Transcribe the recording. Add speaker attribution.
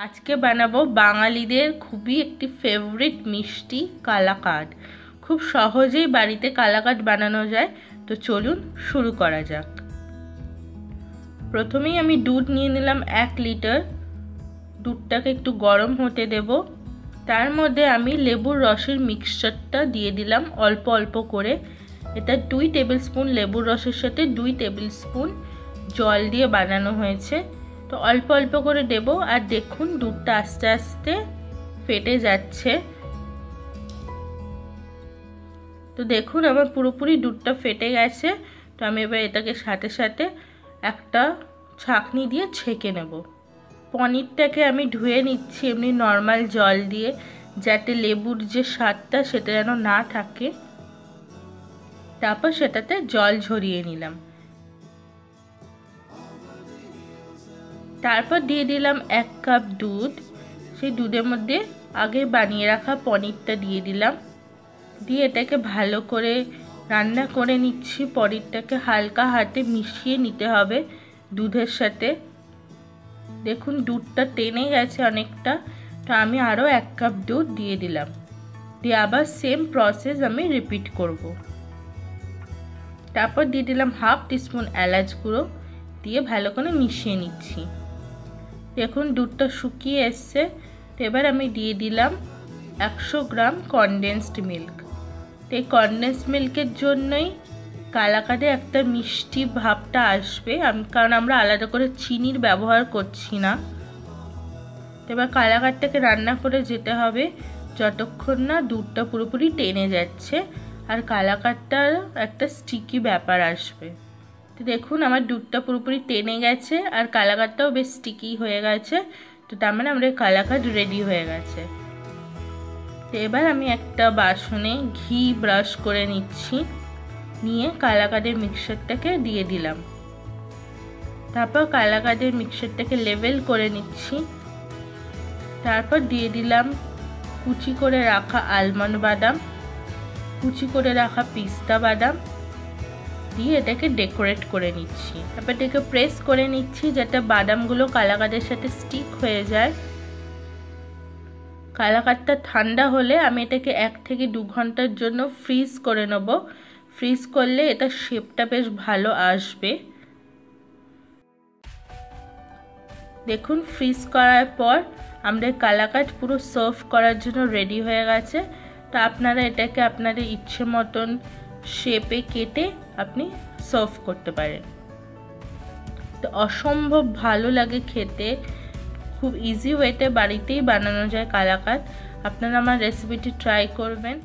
Speaker 1: আজকে বানাবো বাঙালিদের খুবই একটি ফেভারিট মিষ্টি কালাকাঁদ। খুব সহজেই বাড়িতে কালাকাঁদ বানানো যায়। তো চলুন শুরু করা যাক। প্রথমেই আমি দুধ নিয়ে নিলাম 1 লিটার। দুধটাকে একটু গরম হতে দেব। তার মধ্যে আমি লেবুর রসের মিক্সচারটা দিয়ে দিলাম অল্প অল্প করে। এটা 2 টেবিল স্পুন লেবুর রসের সাথে 2 টেবিল স্পুন জল দিয়ে বানানো হয়েছে। তো অল্প অল্প করে দেব। আর দেখুন দুধটা আস্তে আস্তে ফেটে যাচ্ছে। তো দেখুন আমার পুরোপুরি দুধটা ফেটে গেছে। তো আমি এবার এটাকে সাথে সাথে একটা ছাঁকনি দিয়ে ছেঁকে নেব। পনিরটাকে আমি ধুয়ে নিচ্ছি এমনি নর্মাল জল দিয়ে, যাতে লেবুর যে স্বাদটা সেটা যেন না থাকে। তারপর সেটাতে জল ঝরিয়ে নিলাম। তারপর দিয়ে দিলাম 1 কাপ দুধ। সেই দুধের মধ্যে আগে বানিয়ে রাখা পনিরটা দিয়ে দিলাম। দিয়ে এটাকে ভালো করে রান্না করে নিচ্ছি। পনিরটাকে হালকা হাতে মিশিয়ে নিতে হবে দুধের সাথে। দেখুন দুধটা টেনে গেছে অনেকটা। তো আমি আরও 1 কাপ দুধ দিয়ে দিলাম। দিয়ে আবার সেম প্রসেস আমি রিপিট করব। তারপর দিয়ে দিলাম 1/2 টিস্পুন এলাচ গুঁড়ো, দিয়ে ভালো করে মিশিয়ে নিচ্ছি। দেখুন দুধটা শুকিয়ে এসছে। তো এবার আমি দিয়ে দিলাম 100 গ্রাম কনডেন্সড মিল্ক। তো এই কনডেন্সড মিল্কের জন্যই কালাকাঁদে একটা মিষ্টি ভাবটা আসবে, কারণ আমরা আলাদা করে চিনির ব্যবহার করছি না। তো এবার কালাকাঁদটাকে রান্না করে যেতে হবে যতক্ষণ না দুধটা পুরোপুরি টেনে যাচ্ছে আর কালাকাঁদটার একটা স্টিকি ব্যাপার আসবে। তো দেখুন আমার দুধটা পুরোপুরি টেনে গেছে আর কালাকাঁদটাও বেশ স্টিকি হয়ে গেছে। তো তার মানে আমাদের কালাকাঁদ রেডি হয়ে গেছে। তো এবার আমি একটা বাসনে ঘি ব্রাশ করে নিচ্ছি। নিয়ে কালাকাঁদের মিক্সচারটাকে দিয়ে দিলাম। তারপর কালাকাঁদের মিক্সচারটাকে লেভেল করে নিচ্ছি। তারপর দিয়ে দিলাম কুচি করে রাখা আলমন্ড বাদাম, কুচি করে রাখা পিস্তা বাদাম, দিয়ে এটাকে ডেকোরেট করে নিচ্ছি। তারপর এটাকে প্রেস করে নিচ্ছি যাতে বাদামগুলো কালাকাঁদের সাথে স্টিক হয়ে যায়। কালাকাঁদটা ঠান্ডা হলে আমি এটাকে 1 থেকে 2 ঘন্টার জন্য ফ্রিজ করে নেব। ফ্রিজ করলে এটা শেপটা বেশ ভালো আসবে। দেখুন ফ্রিজ করার পর আমাদের কালাকাঁদ পুরো সার্ভ করার জন্য রেডি হয়ে গেছে। তো আপনারা এটাকে আপনাদের ইচ্ছে মতন শেপে কেটে আপনি সার্ভ করতে পারেন। তো অসম্ভব ভালো লাগে খেতে। খুব ইজি ওয়েতে বাড়িতেই বানানো যায় কালাকাঁদ। আপনারা আমার রেসিপিটি ট্রাই করবেন।